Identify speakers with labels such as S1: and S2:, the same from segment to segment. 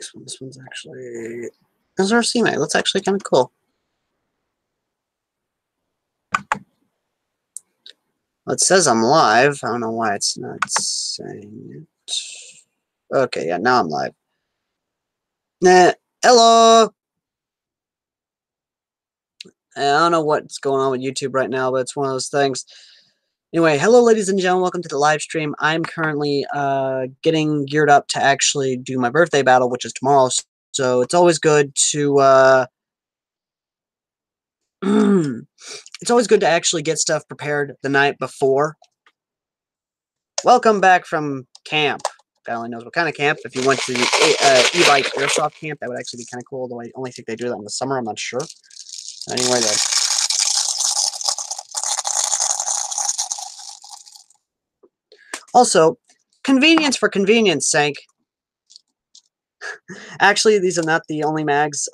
S1: nice one. This one's actually... This is our C-Mag. That's actually kind of cool. Well, it says I'm live. I don't know why it's not saying it. Okay, yeah, now I'm live. Nah, hello! I don't know what's going on with YouTube right now, but it's one of those things. Anyway, hello ladies and gentlemen, welcome to the live stream. I'm currently getting geared up to actually do my birthday battle, which is tomorrow. So it's always good to it's always good to actually get stuff prepared the night before. Welcome back from camp. God only knows what kind of camp. If you went to the e-bike airsoft camp, that would actually be kind of cool. Though I only think they do that in the summer. I'm not sure. Anyway, though. Also, convenience for convenience sake. Actually, these are not the only mags.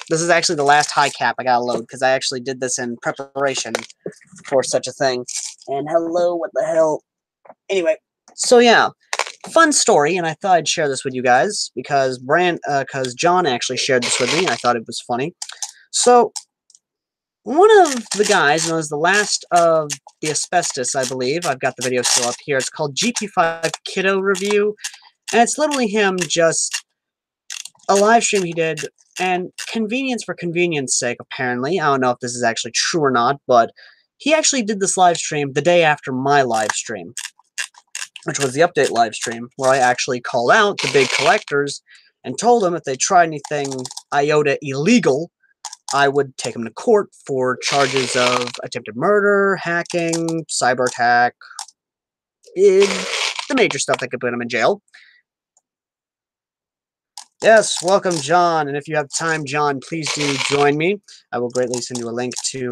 S1: This is actually the last high cap I gotta load because I actually did this in preparation for such a thing. And hello, what the hell? Anyway, so yeah, fun story, and I thought I'd share this with you guys because John actually shared this with me, and I thought it was funny. So, one of the guys, and it was the last of the asbestos, I believe. I've got the video still up here. It's called GP5 Kiddo Review, and it's literally him just a live stream he did, and convenience for convenience sake, apparently. I don't know if this is actually true or not, but he actually did this live stream the day after my live stream, which was the update live stream, where I actually called out the big collectors and told them if they tried anything iota illegal, I would take them to court for charges of attempted murder, hacking, cyber attack, the major stuff that could put them in jail. Yes, welcome, John. And if you have time, John, please do join me. I will greatly send you a link to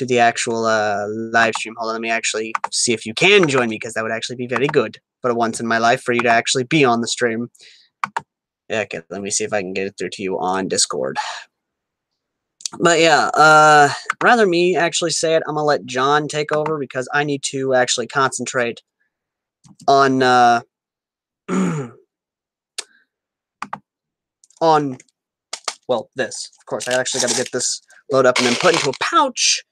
S1: the actual live stream. Hold on, let me actually see if you can join me, because that would actually be very good for once in my life for you to actually be on the stream. Yeah, okay, let me see if I can get it through to you on Discord. But yeah, rather me actually say it, I'm gonna let John take over because I need to actually concentrate on on, well, this. Of course, I actually got to get this loaded up and then put into a pouch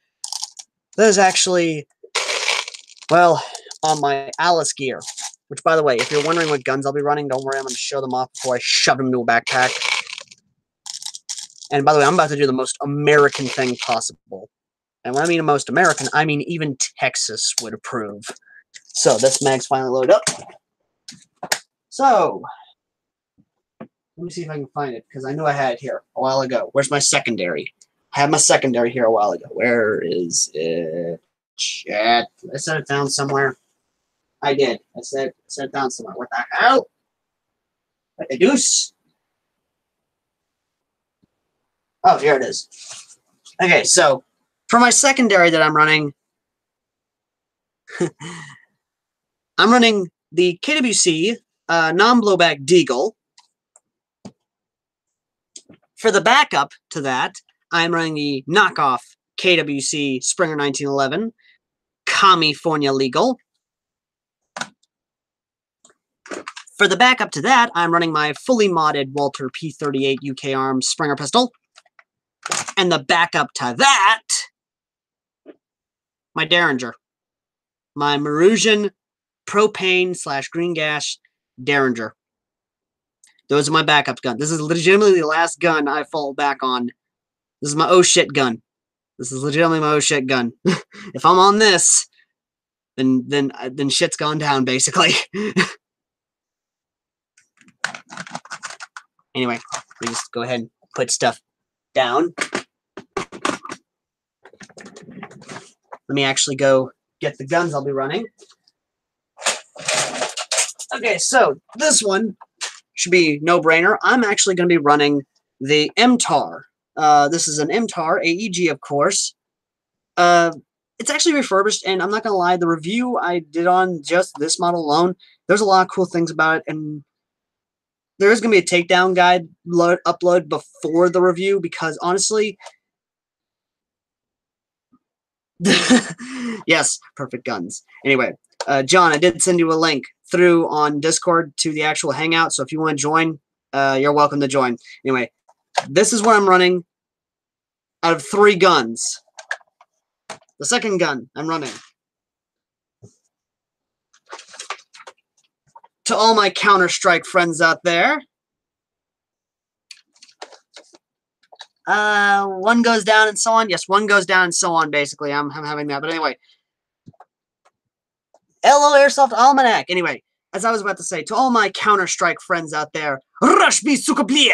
S1: that is actually, well, on my Alice gear. Which, by the way, if you're wondering what guns I'll be running, don't worry, I'm going to show them off before I shove them into a backpack. And by the way, I'm about to do the most American thing possible. And when I mean most American, I mean even Texas would approve. So, this mag's finally loaded up. So, let me see if I can find it, because I knew I had it here a while ago. Where's my secondary? I had my secondary here a while ago. Where is it? Shit. I set it down somewhere. I did. I set it down somewhere. What the hell? What the deuce? Oh, here it is. Okay, so for my secondary that I'm running, I'm running the KWC non-blowback Deagle. For the backup to that, I'm running the knockoff KWC Springer 1911 California Legal. For the backup to that, I'm running my fully modded Walter P38 UK Arms Springer pistol. And the backup to that, my Derringer. My Marusian propane/green gas Derringer. Those are my backup guns. This is legitimately the last gun I fall back on. This is my oh shit gun. This is legitimately my oh shit gun. If I'm on this, then shit's gone down, basically. Anyway, we just go ahead and put stuff down. Let me actually go get the guns I'll be running. Okay, so this one should be no-brainer. I'm actually going to be running the MTAR. This is an MTAR AEG, of course. It's actually refurbished, and I'm not going to lie, the review I did on just this model alone, there's a lot of cool things about it, and there is going to be a takedown guide upload before the review, because honestly, yes, perfect guns. Anyway, John, I did send you a link through on Discord to the actual Hangout. So if you want to join, you're welcome to join. Anyway, this is what I'm running out of 3 guns. The second gun I'm running. To all my Counter-Strike friends out there. One goes down and so on. Yes, one goes down and so on, basically. I'm having that. But anyway. Hello, Airsoft Almanac. Anyway, as I was about to say, to all my Counter-Strike friends out there, Rush me suka bliet!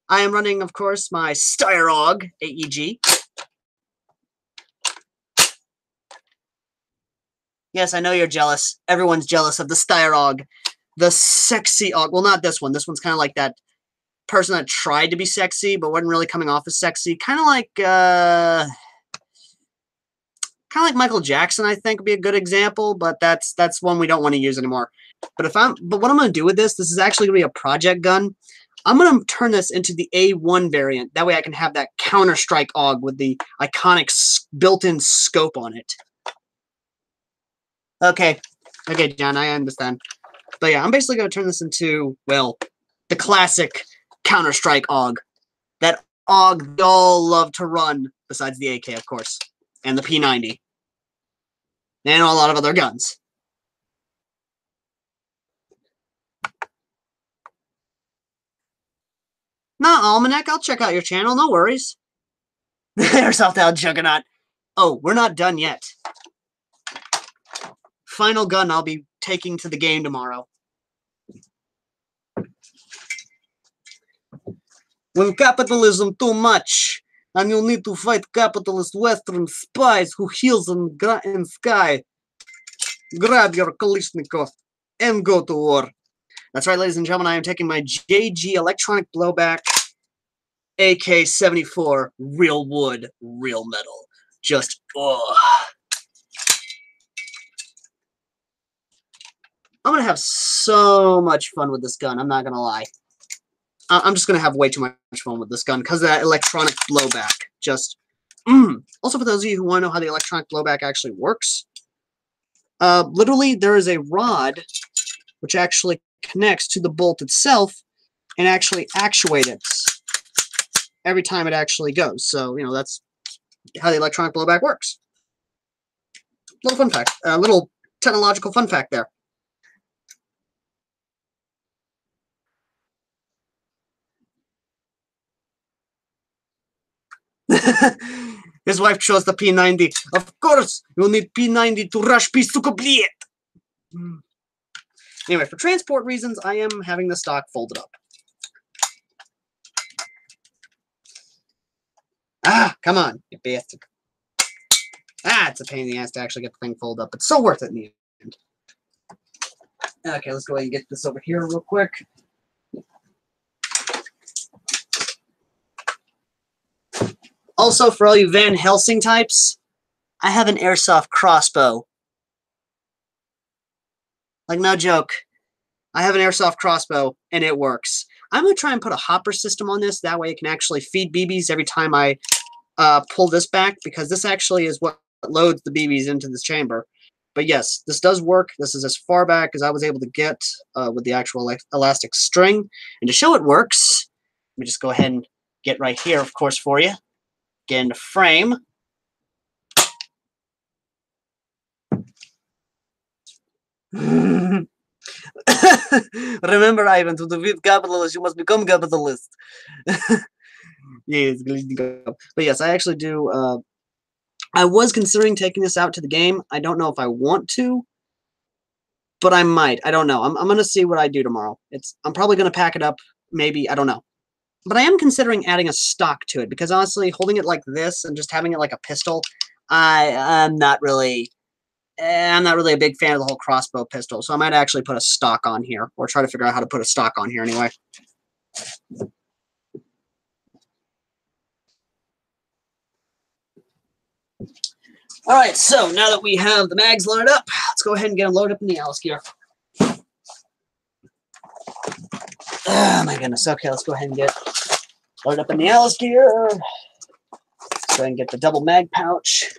S1: I am running, of course, my Styrog AEG. Yes, I know you're jealous. Everyone's jealous of the Styrog. The sexy AUG. Well, not this one. This one's kind of like that person that tried to be sexy, but wasn't really coming off as sexy. Kind of like Michael Jackson, I think, would be a good example, but that's one we don't want to use anymore. But what I'm going to do with this is actually going to be a project gun. I'm going to turn this into the A1 variant. That way I can have that Counter-Strike AUG with the iconic built-in scope on it. Okay, John, I understand. But yeah, I'm basically going to turn this into, well, the classic Counter-Strike AUG. That AUG they all love to run, besides the AK, of course, and the P90. And a lot of other guns. Nah, Almanac, I'll check out your channel, no worries. Airsoft Out Juggernaut. Oh, we're not done yet. Final gun I'll be taking to the game tomorrow. When capitalism too much, and you need to fight capitalist Western spies who heals in sky, grab your Kalishnikov and go to war. That's right, ladies and gentlemen, I am taking my JG Electronic Blowback AK-74 real wood, real metal. Just, ugh. I'm going to have so much fun with this gun, I'm not going to lie. I'm just going to have way too much fun with this gun because of that electronic blowback. Just, Also, for those of you who want to know how the electronic blowback actually works, literally there is a rod which actually connects to the bolt itself and actually actuates it every time it actually goes. So, you know, that's how the electronic blowback works. Little fun fact, little technological fun fact there. His wife chose the P90. Of course, you'll need P90 to rush suka bliet. Anyway, for transport reasons, I am having the stock folded up. Ah, come on, you bastard. Ah, it's a pain in the ass to actually get the thing folded up, but so worth it in the end. Okay, let's go ahead and get this over here real quick. Also, for all you Van Helsing types, I have an airsoft crossbow. Like, no joke. I have an airsoft crossbow, and it works. I'm going to try and put a hopper system on this. That way it can actually feed BBs every time I pull this back, because this actually is what loads the BBs into this chamber. But yes, this does work. This is as far back as I was able to get with the actual elastic string. And to show it works, let me just go ahead and get right here, of course, for you. Get into frame. Remember, Ivan, to defeat capitalists, you must become capitalist. Yes, but yes, I actually do. I was considering taking this out to the game. I don't know if I want to, but I might. I don't know. I'm going to see what I do tomorrow. I'm probably going to pack it up. Maybe. I don't know. But I am considering adding a stock to it, because honestly, holding it like this and just having it like a pistol, I'm not really a big fan of the whole crossbow pistol. So I might actually put a stock on here, or try to figure out how to put a stock on here anyway. All right, so now that we have the mags loaded up, let's go ahead and get them loaded up in the Alice gear. Oh my goodness. Okay, let's go ahead and get loaded up in the Alice gear. Let's go ahead and get the double mag pouch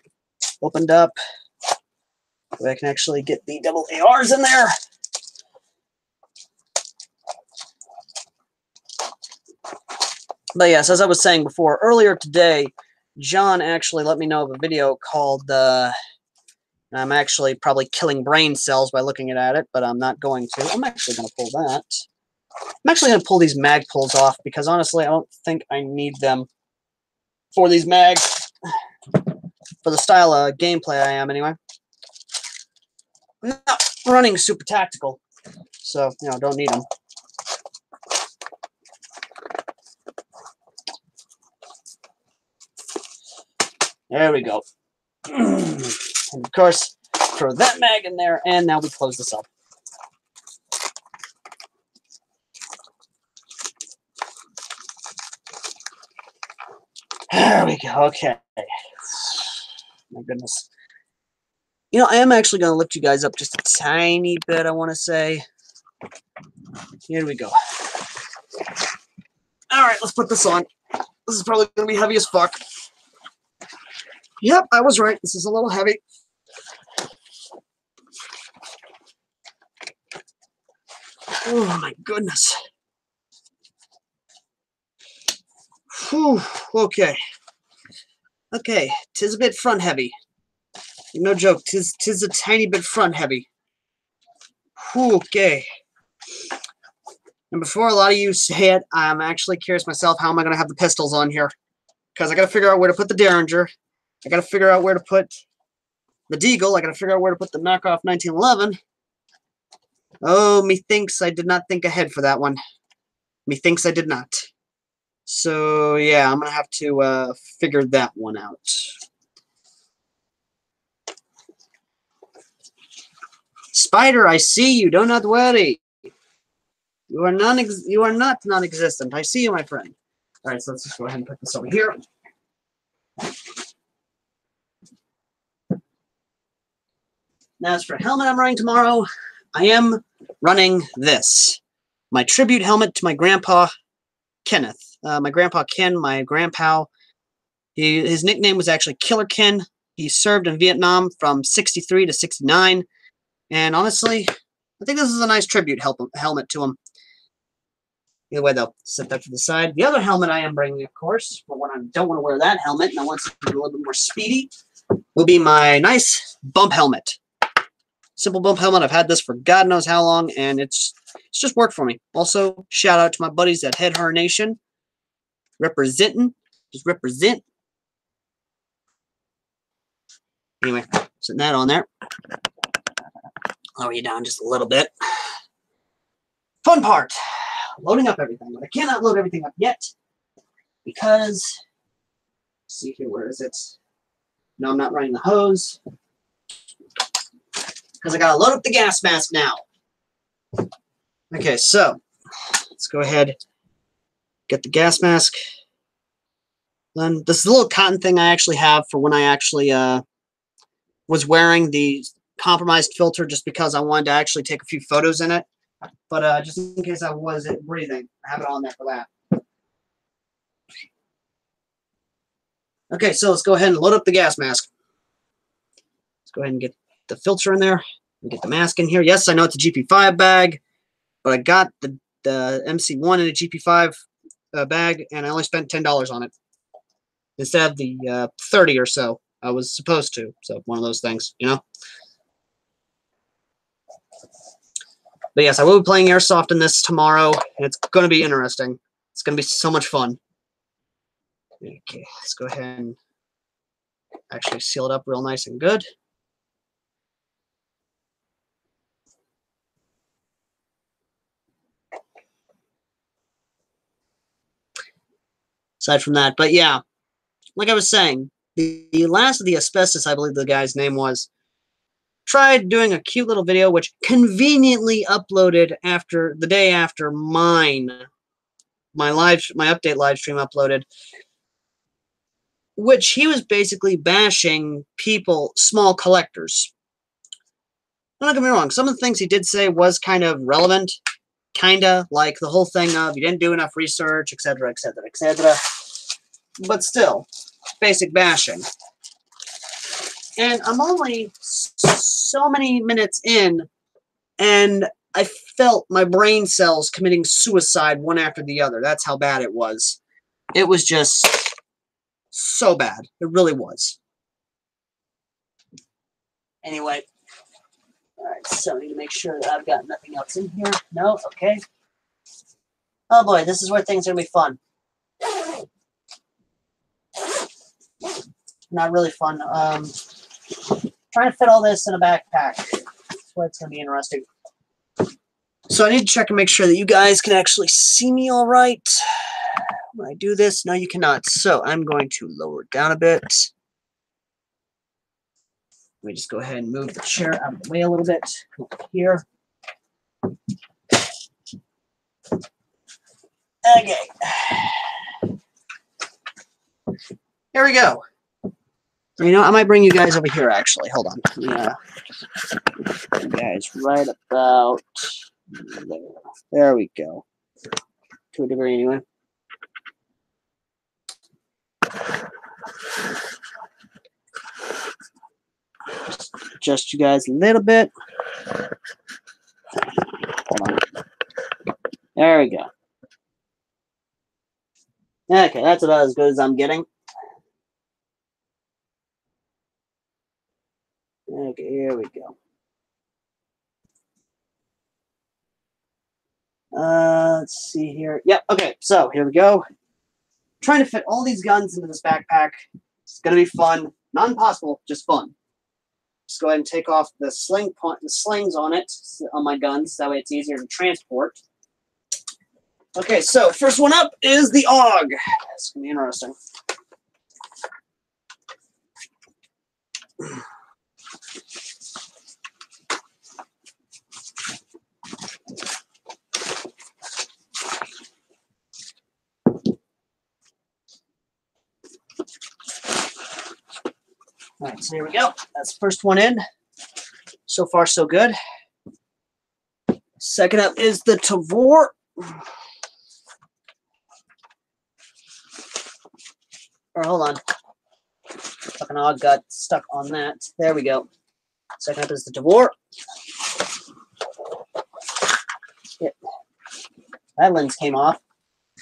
S1: opened up. So I can actually get the double ARs in there. But yes, as I was saying before, earlier today, John actually let me know of a video called, I'm actually probably killing brain cells by looking at it, but I'm not going to. I'm actually going to pull that. I'm actually going to pull these mag pulls off because honestly, I don't think I need them for these mags, for the style of gameplay I am anyway. I'm not running super tactical, so, don't need them. There we go. And of course, throw that mag in there, and now we close this up. There we go. Okay. My goodness. I am actually going to lift you guys up just a tiny bit, I want to say. Here we go. All right, let's put this on. This is probably going to be heavy as fuck. Yep, I was right. This is a little heavy. Oh, my goodness. Whew, okay. Okay, tis a bit front heavy. No joke, tis a tiny bit front heavy. Whew, okay. And before a lot of you say it, I'm actually curious myself, how am I going to have the pistols on here? Because I got to figure out where to put the Derringer. I got to figure out where to put the Deagle. I got to figure out where to put the knockoff 1911. Oh, methinks I did not think ahead for that one. Methinks I did not. So, yeah, I'm going to have to figure that one out. Spider, I see you. Do not worry. You are not non-existent. I see you, my friend. All right, so let's just go ahead and put this over here. Now, as for helmet I'm running tomorrow, I am running this. My tribute helmet to my grandpa, Kenneth. My grandpa Ken, my grandpa, his nickname was actually Killer Ken. He served in Vietnam from 63 to 69. And honestly, I think this is a nice tribute helmet to him. Either way, though, set that to the side. The other helmet I am bringing, of course, but when I don't want to wear that helmet and I want something a little bit more speedy, will be my nice bump helmet. Simple bump helmet. I've had this for God knows how long, and it's just worked for me. Also, shout out to my buddies at Head Her Nation. Representing. Just represent. Anyway, setting that on there. Lower you down just a little bit. Fun part. Loading up everything. But I cannot load everything up yet because, let's see here, where is it? No, I'm not running the hose because I gotta load up the gas mask now. Okay, so let's go ahead, get the gas mask. Then this is a little cotton thing I actually have for when I actually was wearing the compromised filter, just because I wanted to actually take a few photos in it. But just in case I wasn't breathing, I have it on there for that. Okay, so let's go ahead and load up the gas mask. Let's go ahead and get the filter in there. And get the mask in here. Yes, I know it's a GP5 bag, but I got the MC1 in a GP5 bag, and I only spent $10 on it instead of the 30 or so I was supposed to. So one of those things, you know. But yes, I will be playing Airsoft in this tomorrow, and it's going to be interesting. It's going to be so much fun. Okay, let's go ahead and actually seal it up real nice and good. Aside from that, but yeah, like I was saying, the last of the asbestos, I believe the guy's name was, tried doing a cute little video, which conveniently uploaded after the day after my update live stream uploaded, which he was basically bashing people, small collectors. Don't get me wrong, some of the things he did say was kind of relevant, kinda, like the whole thing of you didn't do enough research, etc., etc., etc. But still, basic bashing. And I'm only so many minutes in, and I felt my brain cells committing suicide one after the other. That's how bad it was. It was just so bad. It really was. Anyway. Alright, so I need to make sure that I've got nothing else in here. No? Okay. Oh boy, this is where things are going to be fun. Not really fun. Trying to fit all this in a backpack. That's where it's going to be interesting. So I need to check and make sure that you guys can actually see me all right when I do this. No, you cannot. So I'm going to lower it down a bit. Let me just go ahead and move the chair out of the way a little bit. Come over here. Okay. Here we go. You know, I might bring you guys over here, actually. Hold on. Yeah. You guys right about there. There we go. To a degree, anyway. Just you guys a little bit. Hold on. There we go. Okay, that's about as good as I'm getting. Okay, here we go. Let's see here. Yep, okay, so here we go. Trying to fit all these guns into this backpack. It's going to be fun. Not impossible, just fun. Just go ahead and take off the slings on it, on my guns. That way it's easier to transport. Okay, so first one up is the AUG. It's going to be interesting. All right, so here we go. That's the first one in. So far, so good. Second up is the Tavor. Or hold on. Fucking AUG got stuck on that. There we go. Second up is the Tavor. Yep. That lens came off.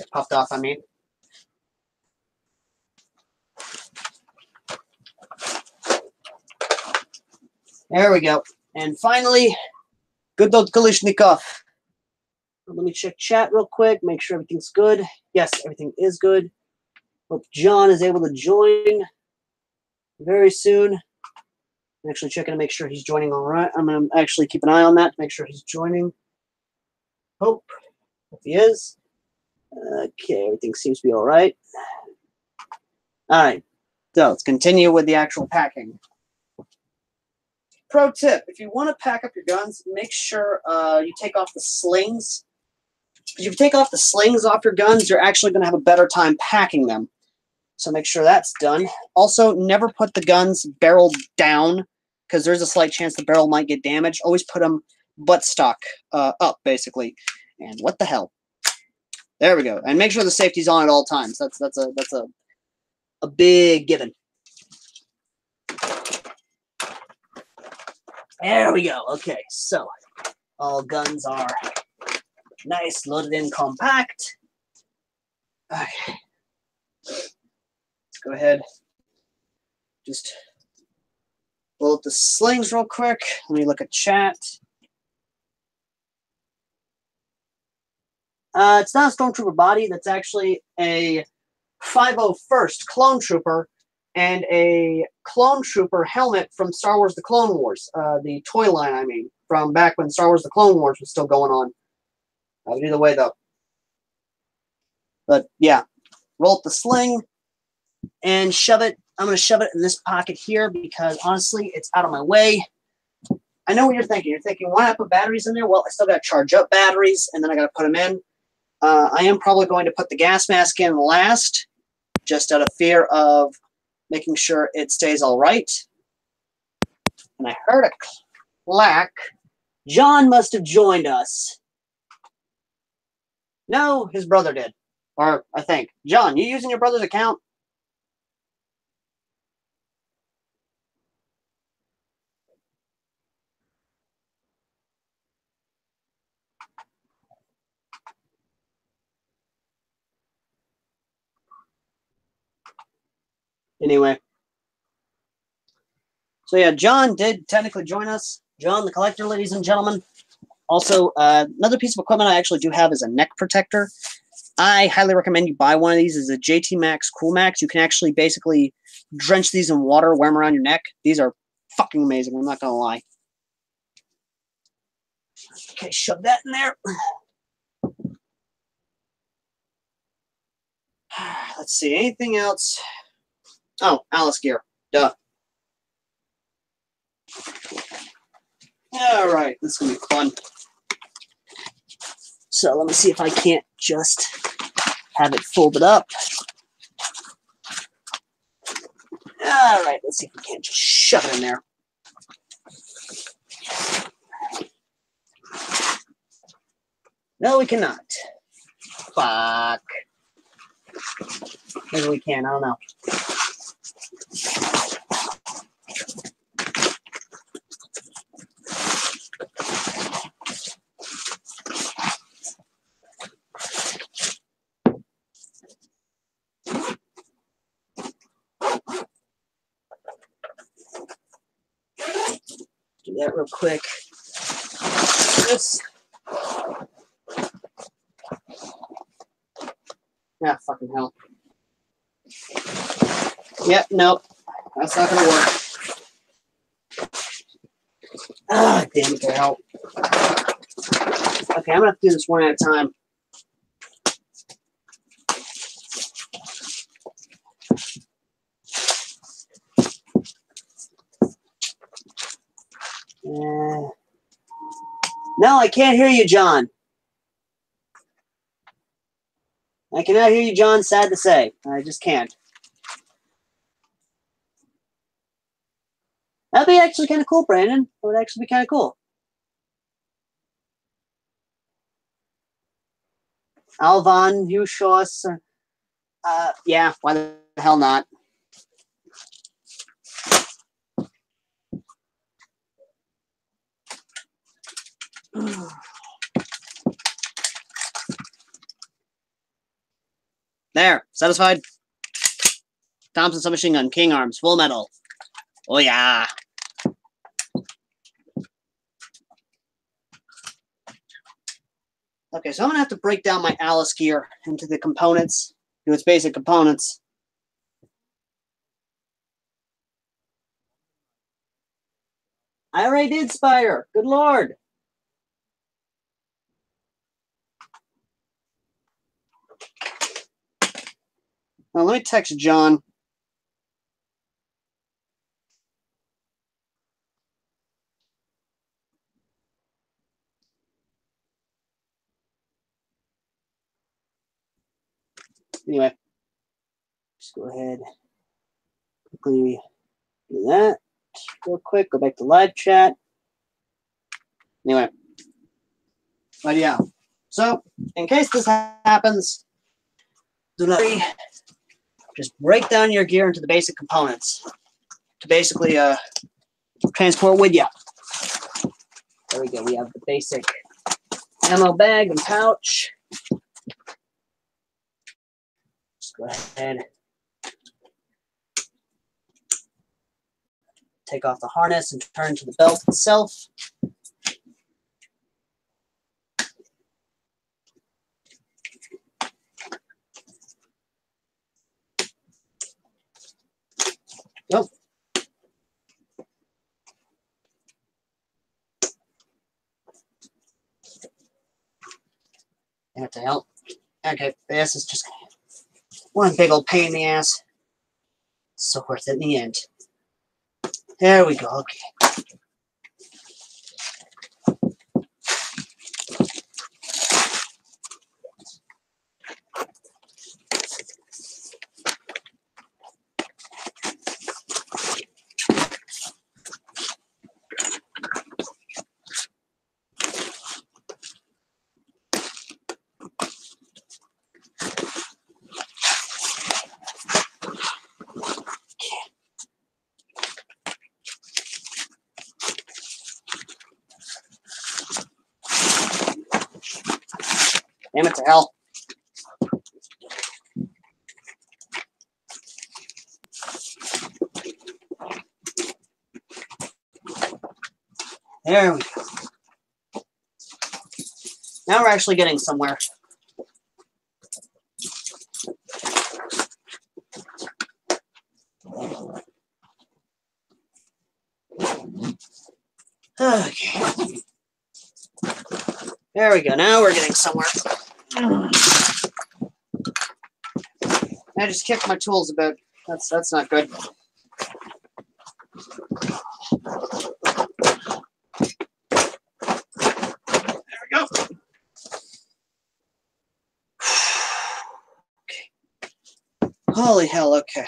S1: It puffed off, I mean. There we go. And finally, good old Kalashnikov. Let me check chat real quick, make sure everything's good. Yes, everything is good. Hope John is able to join very soon. I'm actually checking to make sure he's joining all right. I'm going to actually keep an eye on that to make sure he's joining. Hope he is. Okay, everything seems to be all right. All right, so let's continue with the actual packing. Pro tip, if you want to pack up your guns, make sure you take off the slings. If you take off the slings off your guns, you're actually going to have a better time packing them. So make sure that's done. Also, never put the guns barrel down because there's a slight chance the barrel might get damaged. Always put them buttstock up, basically. And what the hell? There we go. And make sure the safety's on at all times. That's a big given. There we go. Okay, so all guns are nice, loaded in, compact. Okay. Let's go ahead. Just pull up the slings real quick. Let me look at chat. It's not a Stormtrooper body. That's actually a 501st Clone Trooper and a Clone Trooper helmet from Star Wars The Clone Wars. The toy line, I mean, from back when Star Wars The Clone Wars was still going on. Either way, though. But, yeah. Roll up the sling and shove it. I'm going to shove it in this pocket here because, honestly, it's out of my way. I know what you're thinking. You're thinking, why not put batteries in there? Well, I still got to charge up batteries, and then I got to put them in. I am probably going to put the gas mask in last, just out of fear of making sure it stays all right. And I heard a clack. John must have joined us. No, his brother did. Or, I think. John, you using your brother's account? Anyway. So yeah, John did technically join us. John the Collector, ladies and gentlemen. Also, another piece of equipment I actually do have is a neck protector. I highly recommend you buy one of these. It's a JT Max Cool Max. You can actually basically drench these in water, wear them around your neck. These are fucking amazing. I'm not going to lie. Okay, shove that in there. Let's see. Anything else? Oh, Alice gear. Duh. All right. This is going to be fun. So let me see if I can't just have it folded up. All right. Let's see if we can't just shove it in there. No, we cannot. Fuck. Maybe we can. I don't know. Do that real quick. This. Ah, fucking hell. Yep, nope. That's not gonna work. Ah, damn it, hell. Okay, I'm gonna have to do this one at a time. No, I can't hear you, John. I cannot hear you, John. Sad to say. I just can't. That'd be actually kind of cool, Brandon. That would actually be kind of cool. Alvan, you show us. Yeah, why the hell not? There, satisfied? Thompson submachine gun, King Arms, full metal. Oh yeah. Okay, so I'm gonna have to break down my Alice gear into the components, to its basic components. I already did, Spire. Good lord. Now let me text John. Anyway, just go ahead, quickly do that real quick. Go back to live chat. Anyway, but yeah. So in case this happens, do not worry. Just break down your gear into the basic components to basically transport with you. There we go. We have the basic ammo bag and pouch. Just go ahead. Take off the harness and turn to the belt itself. Nope. What the hell? Okay, this is just one big old pain in the ass. So worth it in the end. There we go. Okay. Damn it to hell. There we go. Now we're actually getting somewhere. Okay. There we go. Now we're getting somewhere. I just kicked my tools a bit. That's not good. There we go. Okay. Holy hell, okay.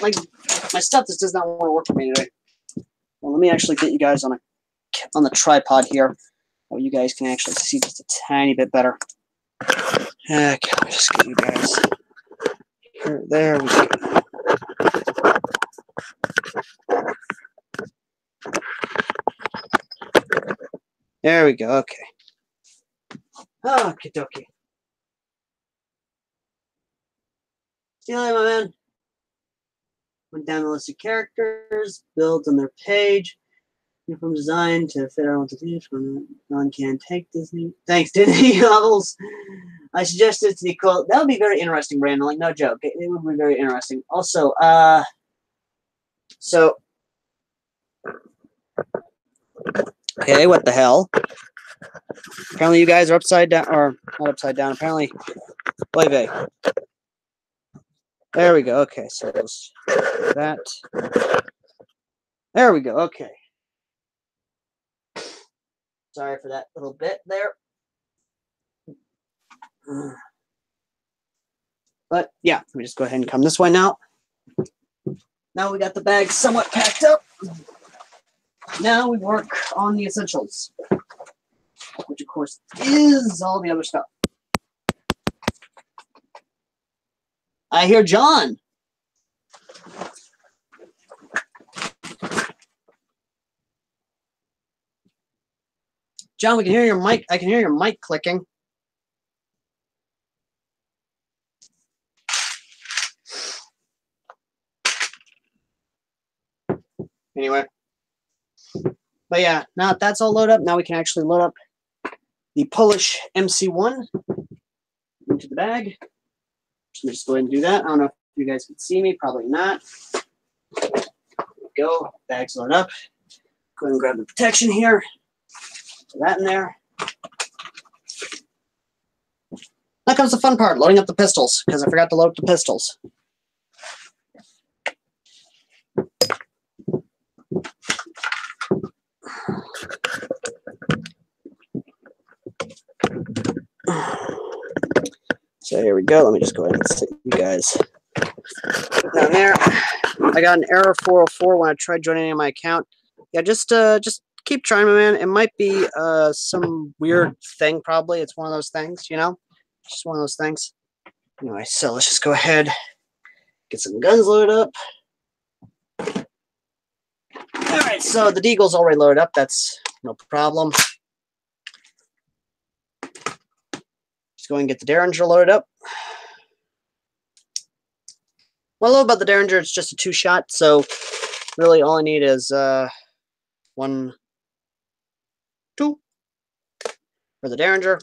S1: My stuff just does not want to work for me today. Well, let me actually get you guys on the tripod here, so you guys can actually see just a tiny bit better. Okay, let me just get you guys here. There we go. There we go. Okay. Okie dokie. See you later, my man. Went down the list of characters, builds on their page. From design to fit our own disease from non can take Disney. Thanks, Disney novels. I suggested to the quote. That would be very interesting, Brandon. Like, no joke. It would be very interesting. Also, so okay, what the hell? Apparently you guys are upside down, or not upside down, apparently. Wait. There we go. Okay, so that. There we go. Okay. Sorry for that little bit there. But yeah, let me just go ahead and come this way now. Now we got the bag somewhat packed up. Now we work on the essentials, which of course is all the other stuff. I hear John. John, we can hear your mic. I can hear your mic clicking. Anyway. But yeah, now that that's all loaded up, now we can actually load up the Polish MC1 into the bag. So let me just go ahead and do that. I don't know if you guys can see me. Probably not. There we go. Bag's loaded up. Go ahead and grab the protection here. Put that in there. Now comes the fun part, loading up the pistols, because I forgot to load up the pistols. So here we go. Let me just go ahead and sit you guys down there. I got an error 404 when I tried joining my account. Yeah, just keep trying, my man. It might be some weird thing, probably. It's one of those things, you know? Just one of those things. Anyway, so let's just go ahead, get some guns loaded up. All right, so the Deagle's already loaded up. That's no problem. Just go ahead and get the Derringer loaded up. What I love about the Derringer, it's just a 2-shot, so really all I need is 1, 2 for the Derringer.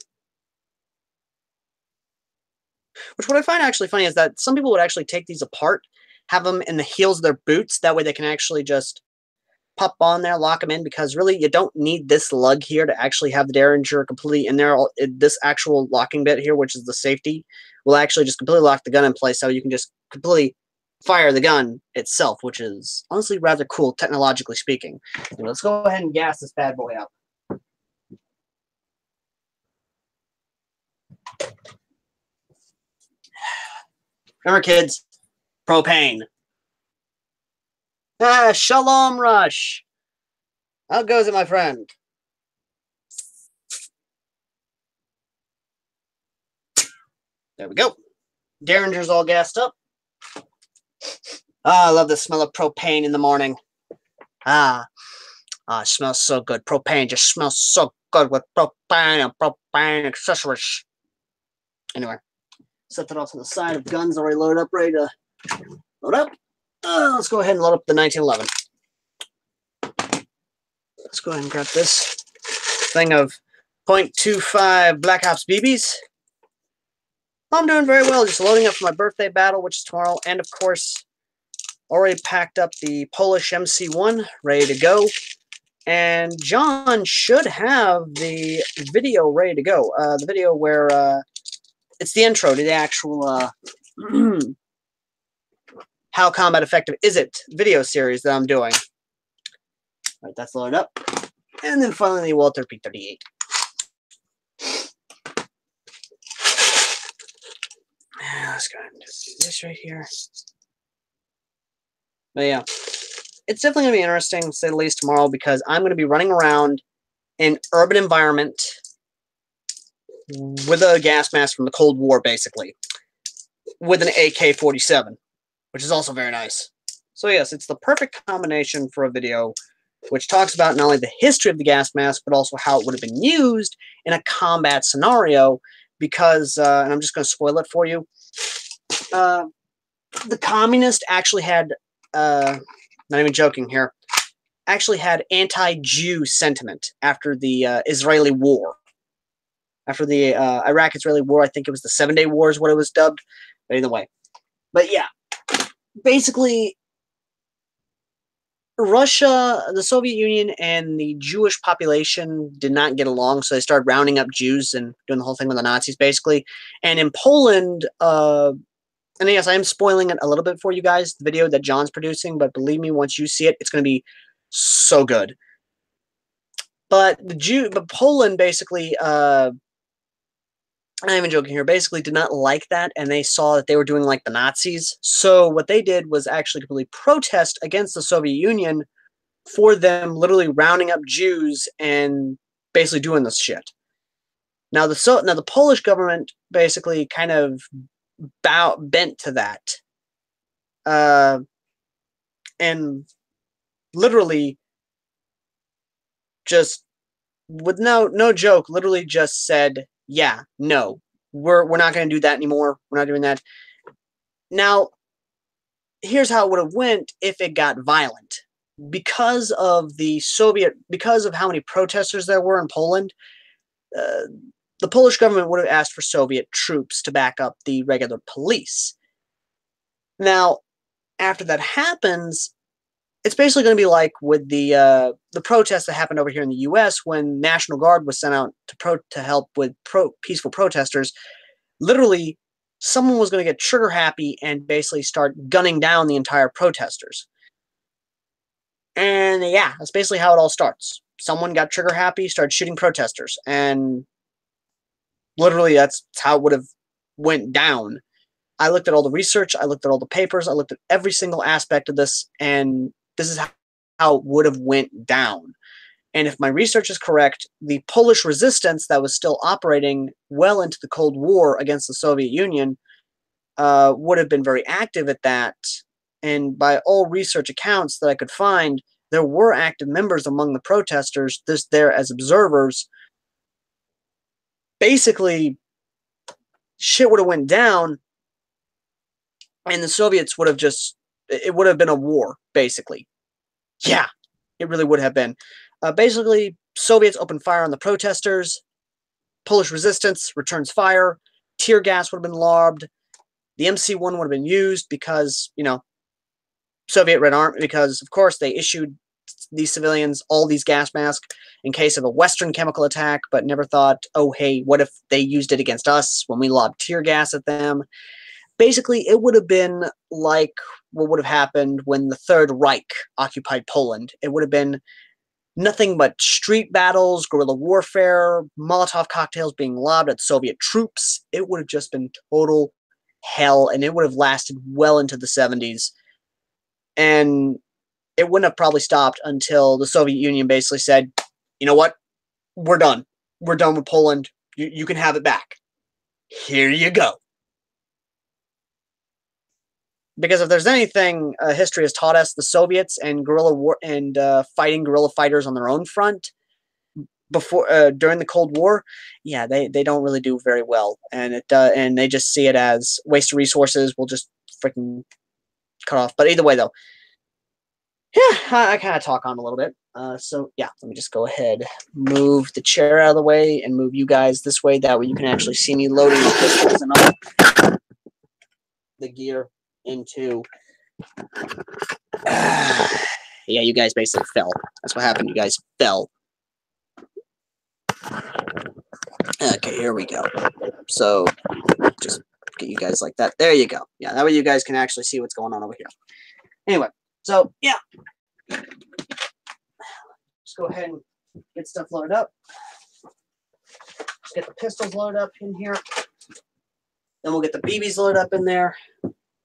S1: Which what I find actually funny is that some people would actually take these apart, have them in the heels of their boots. That way they can actually just pop on there, lock them in, because really you don't need this lug here to actually have the Derringer completely in there. This actual locking bit here, which is the safety, will actually just completely lock the gun in place, so you can just completely fire the gun itself, which is honestly rather cool, technologically speaking. Anyway, let's go ahead and gas this bad boy up. Remember, kids, propane. Shalom Rush. How goes it, my friend? There we go. Derringer's all gassed up. I love the smell of propane in the morning. It smells so good. Propane just smells so good with propane and propane accessories. Anyway, Set that off to the side of guns already loaded up, ready to load up. Let's go ahead and load up the 1911. Let's go ahead and grab this thing of .25 Black Ops BBs. I'm doing very well, just loading up for my birthday battle, which is tomorrow, and of course, already packed up the Polish MC1, ready to go. And John should have the video ready to go. The video where it's the intro to the actual How Combat Effective Is It video series that I'm doing. All right, that's loaded up. And then finally, the Walther P38. Let's go ahead and just do this right here. But yeah, it's definitely going to be interesting, to say the least, tomorrow, because I'm going to be running around in urban environment with a gas mask from the Cold War, basically, with an AK-47, which is also very nice. So yes, it's the perfect combination for a video which talks about not only the history of the gas mask, but also how it would have been used in a combat scenario, because, and I'm just going to spoil it for you, the communists actually had, not even joking here, actually had anti-Jew sentiment after the Israeli war. After the Iraq-Israeli war, I think it was the 7-Day War is what it was dubbed. But either way. But yeah, basically, Russia, the Soviet Union, and the Jewish population did not get along, so they started rounding up Jews and doing the whole thing with the Nazis, basically. And in Poland, and yes, I am spoiling it a little bit for you guys, the video that John's producing, but believe me, once you see it, it's going to be so good. But Poland basically, I'm not even joking here, basically did not like that, and they saw that they were doing like the Nazis. So what they did was actually completely protest against the Soviet Union for them literally rounding up Jews and basically doing this shit. Now the Polish government basically kind of bent to that, and literally just with no joke, literally just said, yeah, no, we're not going to do that anymore. We're not doing that. Now, here's how it would have went if it got violent. Because of how many protesters there were in Poland, the Polish government would have asked for Soviet troops to back up the regular police. Now, after that happens, it's basically going to be like with the protests that happened over here in the U.S. when National Guard was sent out to help with peaceful protesters. Literally, someone was going to get trigger happy and basically start gunning down the entire protesters. And yeah, that's basically how it all starts. Someone got trigger happy, started shooting protesters, and literally that's how it would have went down. I looked at all the research, I looked at all the papers, I looked at every single aspect of this, and this is how it would have went down. And if my research is correct, the Polish resistance that was still operating well into the Cold War against the Soviet Union would have been very active at that. And by all research accounts that I could find, there were active members among the protesters just there as observers. Basically, shit would have went down, and the Soviets would have it would have been a war, basically. Yeah, it really would have been. Basically, Soviets opened fire on the protesters. Polish resistance returns fire. Tear gas would have been lobbed. The MC1 would have been used because, Soviet Red Army, because, of course, they issued these civilians all these gas masks in case of a Western chemical attack, but never thought, oh, hey, what if they used it against us when we lobbed tear gas at them? Basically, it would have been like what would have happened when the Third Reich occupied Poland. It would have been nothing but street battles, guerrilla warfare, Molotov cocktails being lobbed at Soviet troops. It would have just been total hell, and it would have lasted well into the 70s. And it wouldn't have probably stopped until the Soviet Union basically said, you know what? We're done. We're done with Poland. You can have it back. Here you go. Because if there's anything history has taught us, the Soviets and guerrilla war and fighting guerrilla fighters on their own front, before during the Cold War, yeah, they don't really do very well, and and they just see it as waste of resources. We'll just freaking cut off. But either way, though, yeah, I kind of talk on a little bit. So yeah, let me just go ahead, move the chair out of the way, and move you guys this way. That way, you can actually see me loading the pistols and all the gear into. Yeah, you guys basically fell. That's what happened. You guys fell. Okay, here we go. So just get you guys like that. There you go. Yeah, that way you guys can actually see what's going on over here. Anyway, so yeah. Just go ahead and get stuff loaded up. Just get the pistols loaded up in here. Then we'll get the BBs loaded up in there.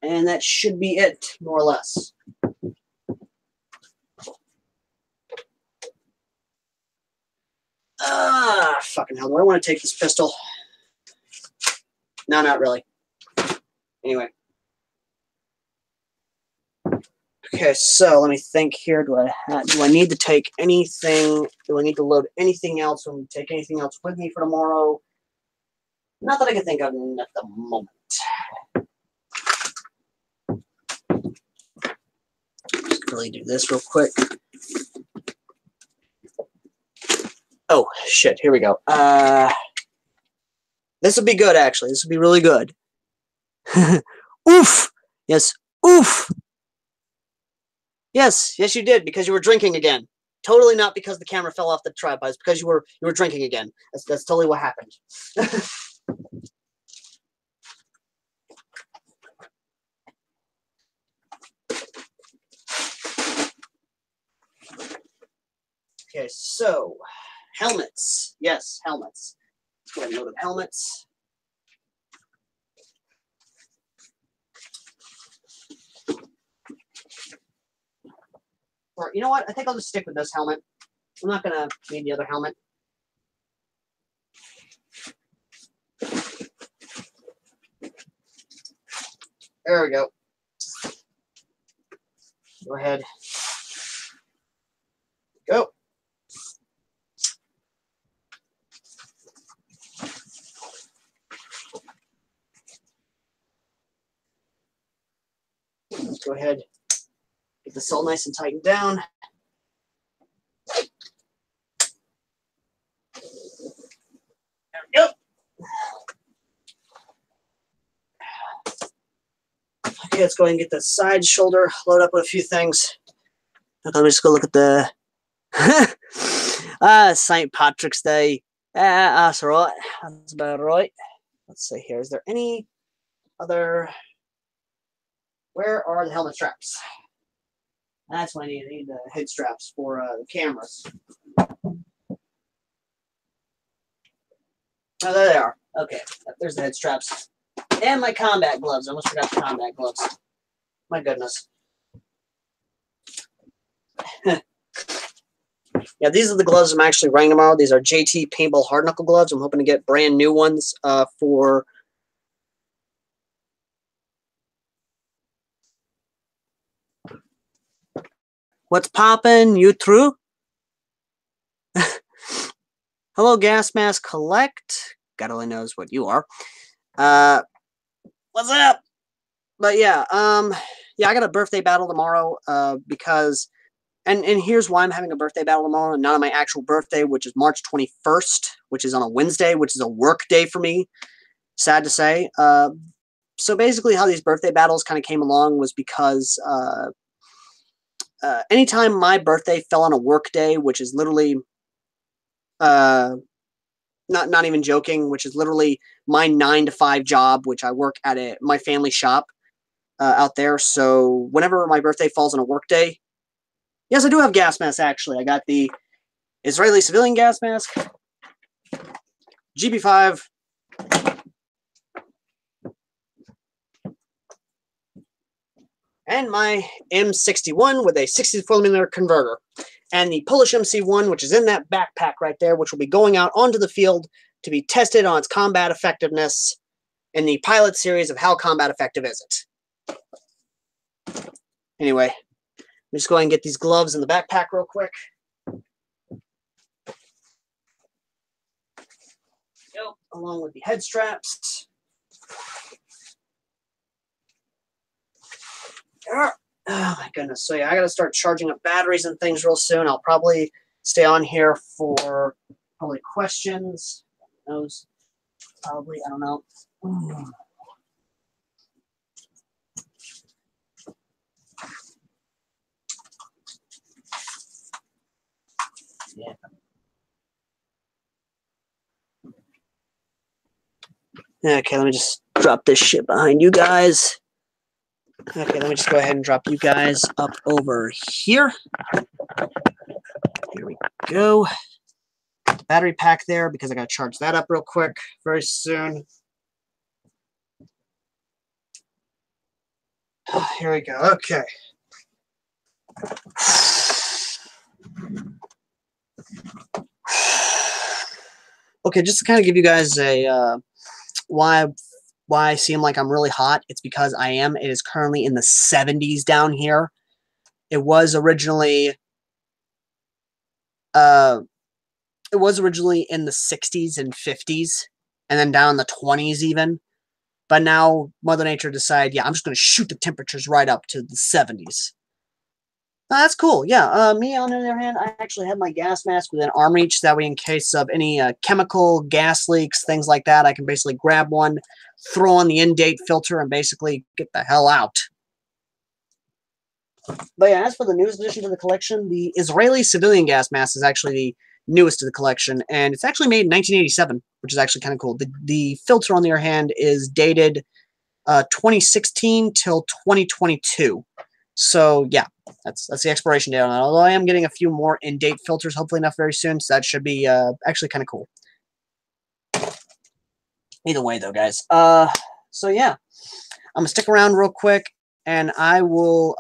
S1: And that should be it, more or less. Fucking hell. Do I want to take this pistol? No, not really. Anyway. Okay, so let me think here. Do I need to take anything? Do I need to load anything else? Do I need to take anything else with me for tomorrow? Not that I can think of at the moment. Just really do this real quick. Oh, shit. Here we go. This would be good, actually. This would be really good. Oof! Yes, oof! Yes, yes, you did, because you were drinking again. Totally not because the camera fell off the tripod. It's because you were drinking again. That's totally what happened. Okay, so helmets. Yes, helmets. Let's go ahead and load up helmets. Or you know what? I think I'll just stick with this helmet. I'm not gonna need the other helmet. There we go. Go ahead. Go. Let's go ahead. Get this all nice and tightened down. There we go. Okay, let's go ahead and get the side shoulder load up with a few things. Let me just go look at the St. Patrick's Day. That's right. That's about right. Let's see here. Is there any other? Where are the helmet straps? That's what I need. I need the head straps for the cameras. Oh, there they are. Okay, there's the head straps. And my combat gloves. I almost forgot the combat gloves. My goodness. Yeah, these are the gloves I'm actually wearing tomorrow. These are JT Paintball Hard Knuckle gloves. I'm hoping to get brand new ones for... What's poppin'? You through? Hello, Gas Mask Collect. God only knows what you are. What's up? But yeah, yeah, I got a birthday battle tomorrow because... And here's why I'm having a birthday battle tomorrow, and not on my actual birthday, which is March 21st, which is on a Wednesday, which is a work day for me, sad to say. So basically how these birthday battles kind of came along was because anytime my birthday fell on a work day, which is literally, not even joking, which is literally my 9-to-5 job, which I work at my family shop out there. So whenever my birthday falls on a work day, yes, I do have gas masks, actually. I got the Israeli civilian gas mask, GB5, and my M61 with a 64mm converter, and the Polish MC1, which is in that backpack right there, which will be going out onto the field to be tested on its combat effectiveness in the pilot series of How Combat Effective Is It? Anyway, I'm just going to get these gloves in the backpack real quick. along with the head straps. Oh my goodness. So yeah, I got to start charging up batteries and things real soon. I'll probably stay on here for probably questions. Those probably, I don't know. Yeah. Okay, let me just drop this shit behind you guys. Okay, let me just go ahead and drop you guys up over here. Here we go. Battery pack there because I got to charge that up real quick very soon. Here we go. Okay. Okay, just to kind of give you guys a why I seem like I'm really hot. It's because I am. It is currently in the 70s down here. It was originally in the 60s and 50s, and then down in the 20s even. But now Mother Nature decided, yeah, I'm just going to shoot the temperatures right up to the 70s. That's cool. Yeah. Me, on the other hand, I actually have my gas mask with an arm reach. That way, in case of any chemical gas leaks, things like that, I can basically grab one, throw on the in-date filter, and basically get the hell out. But yeah, as for the newest addition to the collection, the Israeli civilian gas mask is actually the newest to the collection, and it's actually made in 1987, which is actually kind of cool. The filter, on the other hand, is dated 2016 till 2022. So yeah, that's the expiration date on that. Although I am getting a few more in-date filters, hopefully enough very soon, so that should be actually kind of cool. Either way, though, guys. So yeah, I'm gonna stick around real quick, and I will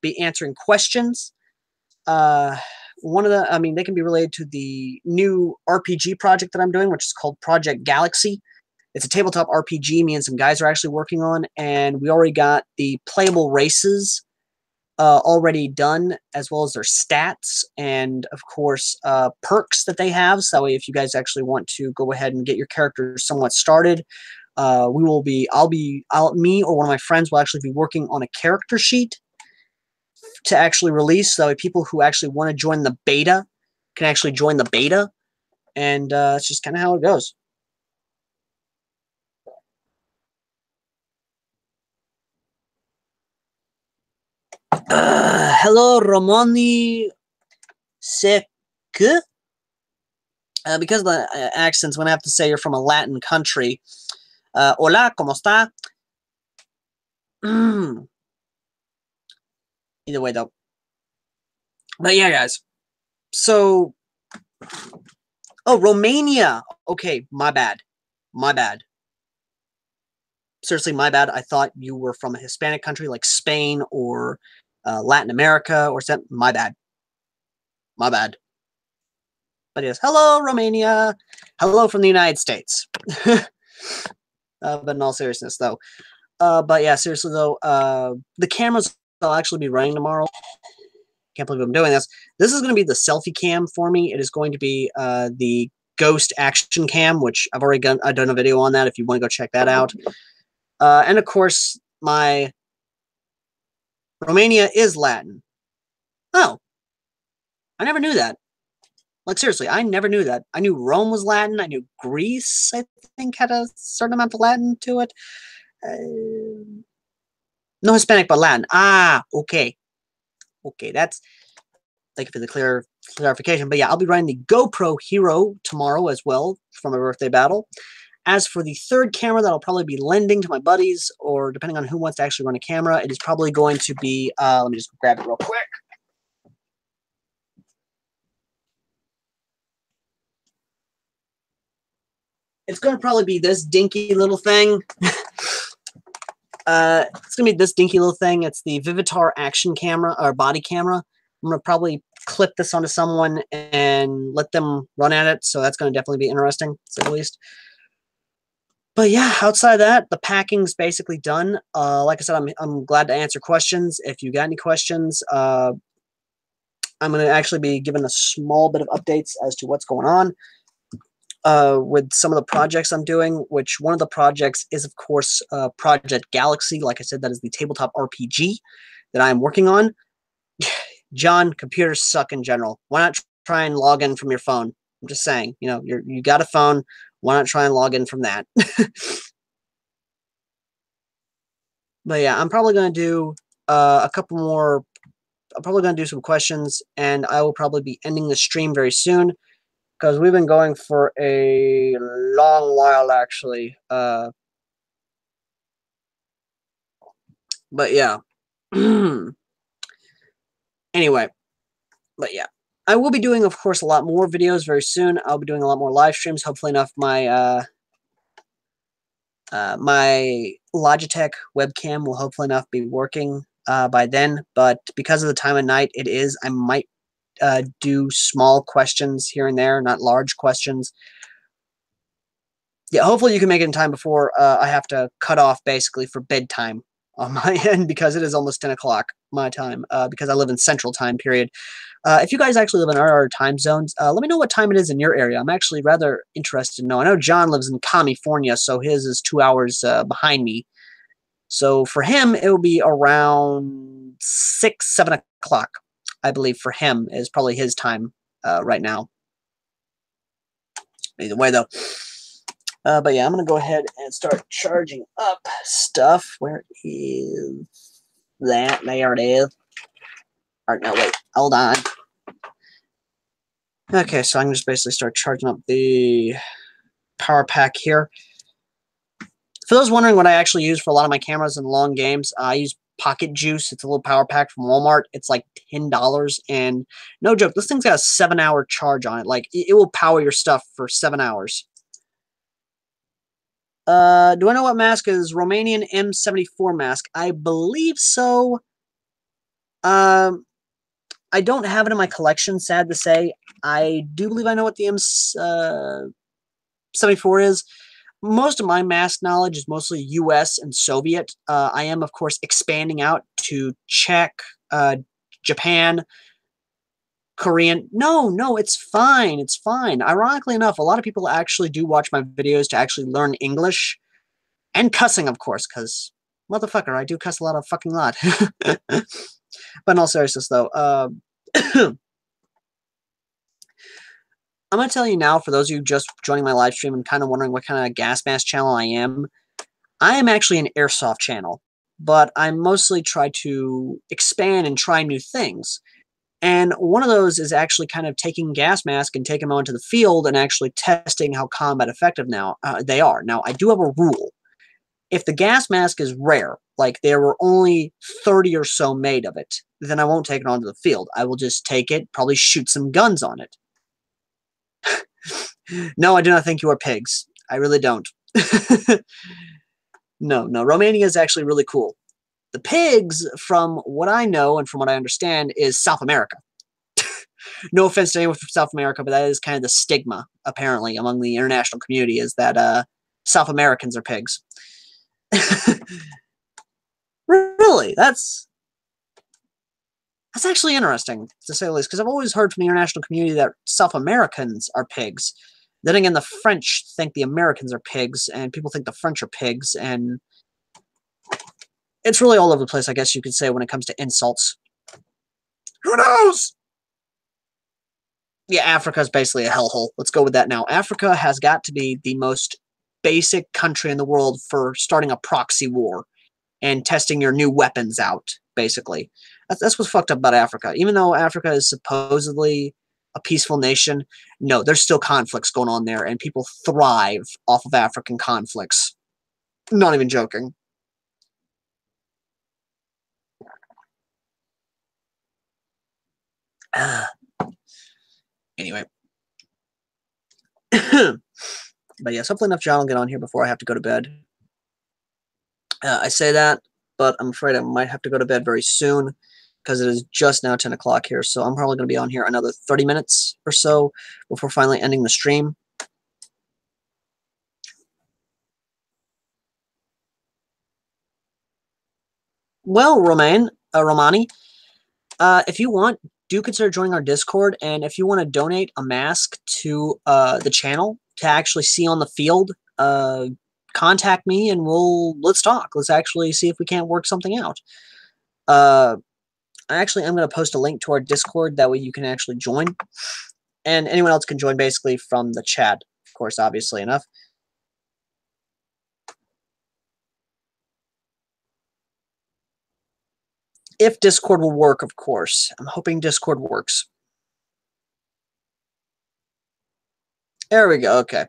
S1: be answering questions. One of the, they can be related to the new RPG project that I'm doing, which is called Project Galaxy. It's a tabletop RPG me and some guys are actually working on, and we already got the playable races already done, as well as their stats and, of course, perks that they have. So that way, if you guys actually want to go ahead and get your characters somewhat started, me or one of my friends will actually be working on a character sheet to actually release. So people who actually want to join the beta can actually join the beta, and it's just kind of how it goes. Hello, Romani Sek. Because of the accents, I'm going to have to say you're from a Latin country. Hola, ¿cómo está? Either way, though. But yeah, guys. So, oh, Romania. Okay, my bad. My bad. Seriously, my bad. I thought you were from a Hispanic country like Spain or Latin America or something. My bad. My bad. But yes, hello, Romania. Hello from the United States. But in all seriousness, though. But yeah, seriously, though, the cameras I'll actually be running tomorrow. Can't believe I'm doing this. This is going to be the selfie cam for me. It is going to be the Ghost action cam, which I've already done a video on that if you want to go check that out. And of course, my Romania is Latin. Oh, I never knew that. Like, seriously, I never knew that. I knew Rome was Latin. I knew Greece, I think, had a certain amount of Latin to it. No Hispanic, but Latin. Ah, okay. Okay, thank you for the clarification. But yeah, I'll be running the GoPro Hero tomorrow as well for my birthday battle. As for the third camera that I'll probably be lending to my buddies, or depending on who wants to actually run a camera, it is probably going to be, let me just grab it real quick. It's going to probably be this dinky little thing. It's going to be this dinky little thing. It's the Vivitar action camera, or body camera. I'm going to probably clip this onto someone and let them run at it, so that's going to definitely be interesting, to say the least. But yeah, outside of that, the packing's basically done. Like I said, I'm glad to answer questions. If you got any questions, I'm going to actually be giving a small bit of updates as to what's going on. with some of the projects I'm doing, which one of the projects is, of course, Project Galaxy. Like I said, that is the tabletop RPG that I'm working on. John, computers suck in general. Why not try and log in from your phone? I'm just saying, you know, you got a phone. Why not try and log in from that? But yeah, I'm probably going to do a couple more. I'm probably going to do some questions, and I will probably be ending the stream very soon because we've been going for a long while, actually. But yeah. Anyway, but yeah. I will be doing, of course, a lot more videos very soon. I'll be doing a lot more live streams. Hopefully enough my my Logitech webcam will hopefully enough be working by then. But because of the time of night it is, I might do small questions here and there, not large questions. Yeah, hopefully you can make it in time before I have to cut off basically for bedtime on my end because it is almost 10 o'clock my time because I live in Central Time period. If you guys actually live in our time zones, let me know what time it is in your area. I'm actually rather interested to know. I know John lives in California, so his is 2 hours behind me. So for him, it will be around 6, 7 o'clock, I believe, for him is probably his time right now. Either way, though. But yeah, I'm going to go ahead and start charging up stuff. Where is that? There it is. Or no, wait. Hold on. Okay, so I'm just basically start charging up the power pack here. For those wondering what I actually use for a lot of my cameras and long games, I use Pocket Juice. It's a little power pack from Walmart. It's like $10, and no joke, this thing's got a 7-hour charge on it. Like, it will power your stuff for 7 hours. Do I know what mask is? Romanian M74 mask. I believe so. I don't have it in my collection, sad to say. I do believe I know what the M74 is. Most of my mask knowledge is mostly US and Soviet. I am, of course, expanding out to Czech, Japan, Korean. No, it's fine. It's fine. Ironically enough, a lot of people actually do watch my videos to actually learn English. And cussing, of course, because, motherfucker, I do cuss a lot of fucking lot. But in all seriousness, though, I'm going to tell you now, for those of you just joining my live stream and kind of wondering what kind of gas mask channel I am actually an airsoft channel, but I mostly try to expand and try new things. And one of those is actually kind of taking gas mask and taking them onto the field and actually testing how combat effective now they are. Now, I do have a rule. If the gas mask is rare, like there were only 30 or so made of it, then I won't take it onto the field. I will just take it, probably shoot some guns on it. No, I do not think you are pigs. I really don't. No, Romania is actually really cool. The pigs, from what I know and from what I understand, is South America. No offense to anyone from South America, but that is kind of the stigma, apparently, among the international community, is that South Americans are pigs. Really, that's actually interesting, to say the least, because I've always heard from the international community that South Americans are pigs. Then again, the French think the Americans are pigs, and people think the French are pigs, and it's really all over the place, I guess you could say, when it comes to insults. Who knows? Yeah, Africa is basically a hellhole. Let's go with that now. Africa has got to be the most basic country in the world for starting a proxy war and testing your new weapons out, basically. That's what's fucked up about Africa. Even though Africa is supposedly a peaceful nation, no, there's still conflicts going on there, and people thrive off of African conflicts. Not even joking. Anyway. But yeah, hopefully enough John will get on here before I have to go to bed. I say that, but I'm afraid I might have to go to bed very soon because it is just now 10 o'clock here, so I'm probably going to be on here another 30 minutes or so before finally ending the stream. Well, Romani, if you want, do consider joining our Discord, and if you want to donate a mask to the channel to actually see on the field, contact me and let's talk. Let's actually see if we can't work something out. Actually, I'm going to post a link to our Discord. That way you can actually join. And anyone else can join basically from the chat, of course, obviously enough. If Discord will work, of course. I'm hoping Discord works. There we go. Okay.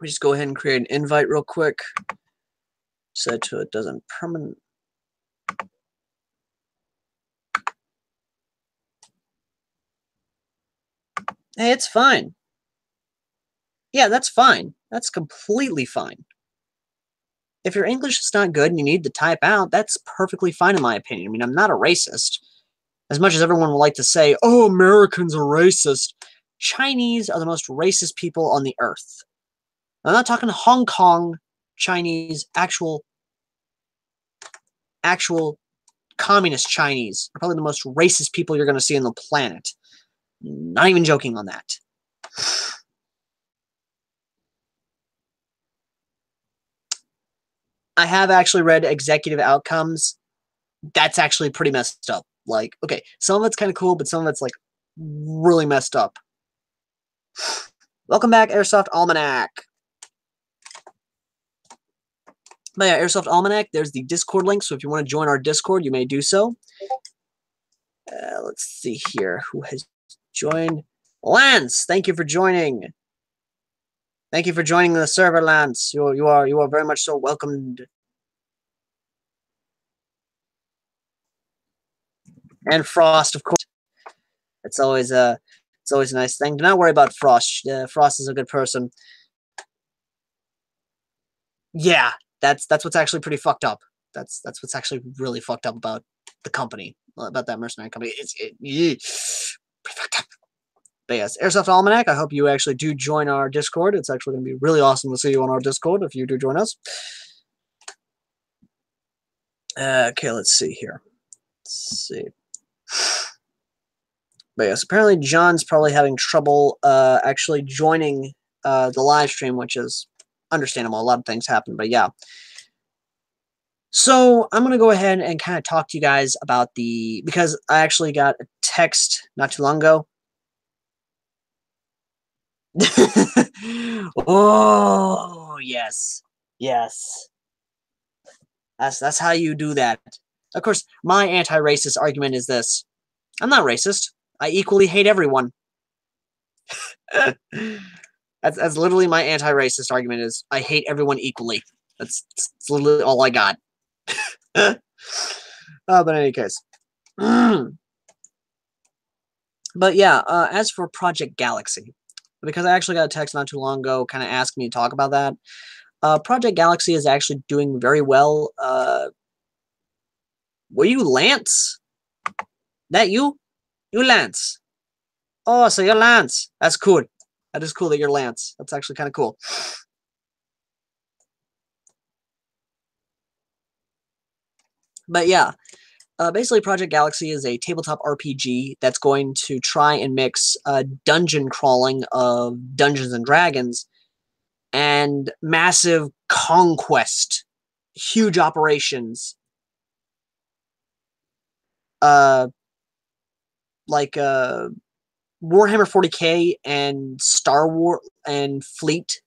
S1: We just go ahead and create an invite real quick. Set to it doesn't permanent. Hey, it's fine. Yeah, that's fine. That's completely fine. If your English is not good and you need to type out, that's perfectly fine in my opinion. I mean, I'm not a racist. As much as everyone would like to say, oh, Americans are racist, Chinese are the most racist people on the earth. I'm not talking Hong Kong Chinese, actual communist Chinese. Are probably the most racist people you're going to see on the planet. Not even joking on that. I have actually read Executive Outcomes. That's actually pretty messed up. Like, okay, some of it's kind of cool, but some of it's like really messed up. Welcome back, Airsoft Almanac. But yeah, Airsoft Almanac, there's the Discord link, so if you want to join our Discord, you may do so. Let's see here. Who has joined? Lance, thank you for joining. Thank you for joining the server, Lance. You are very much so welcomed. And Frost, of course. It's always a nice thing. Do not worry about Frost. Frost is a good person. Yeah, that's what's actually pretty fucked up. That's what's actually really fucked up about the company, about that mercenary company. It's pretty fucked up. But yes, Airsoft Almanac, I hope you actually do join our Discord. It's actually going to be really awesome to see you on our Discord if you do join us. Okay, let's see here. Let's see. But yes, apparently John's probably having trouble actually joining the live stream, which is understandable. A lot of things happen, but yeah. So I'm going to go ahead and kind of talk to you guys about because I actually got a text not too long ago. Oh, yes. Yes. That's how you do that. Of course, my anti-racist argument is this. I'm not racist. I equally hate everyone. That's literally my anti-racist argument is I hate everyone equally. That's literally all I got. But in any case. But yeah, as for Project Galaxy, because I actually got a text not too long ago kind of asking me to talk about that. Project Galaxy is actually doing very well. Were you Lance? That you? You Lance. Oh, so you're Lance. That's cool. That is cool that you're Lance. That's actually kind of cool. But yeah, basically Project Galaxy is a tabletop RPG that's going to try and mix dungeon crawling of Dungeons and Dragons and massive conquest, huge operations, like Warhammer 40K and Star Wars and Fleet,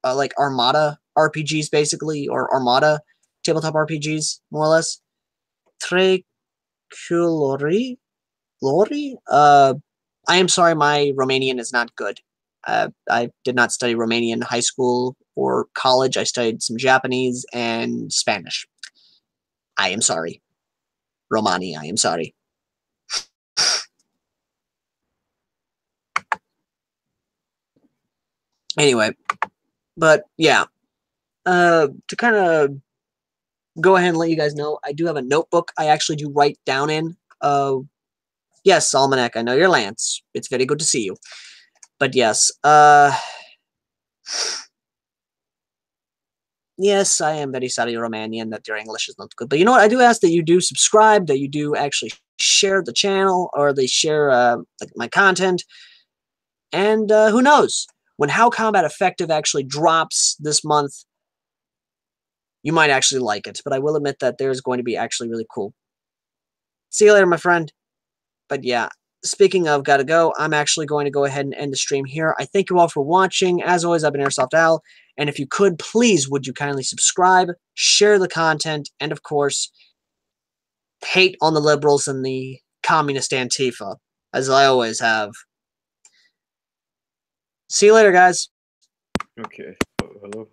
S1: like Armada RPGs basically, or Armada tabletop RPGs, more or less. Treculori? Lori? I am sorry, my Romanian is not good. I did not study Romanian in high school or college. I studied some Japanese and Spanish. I am sorry. Romani, I am sorry. Anyway, but yeah. To kind of go ahead and let you guys know, I do have a notebook I actually do write down in. Yes, Almanac, I know you're Lance. It's very good to see you. But yes, yes, I am very sorry, Romanian, that your English is not good. But you know what? I do ask that you do subscribe, that you do actually share the channel or they share like my content. And who knows? When How Combat Effective actually drops this month, you might actually like it. But I will admit that there's going to be actually really cool. See you later, my friend. But yeah, speaking of gotta go, I'm actually going to go ahead and end the stream here. I thank you all for watching. As always, I've been Airsoft Al. And if you could, please, would you kindly subscribe, share the content, and of course, hate on the liberals and the communist Antifa, as I always have. See you later, guys.
S2: Okay. Hello.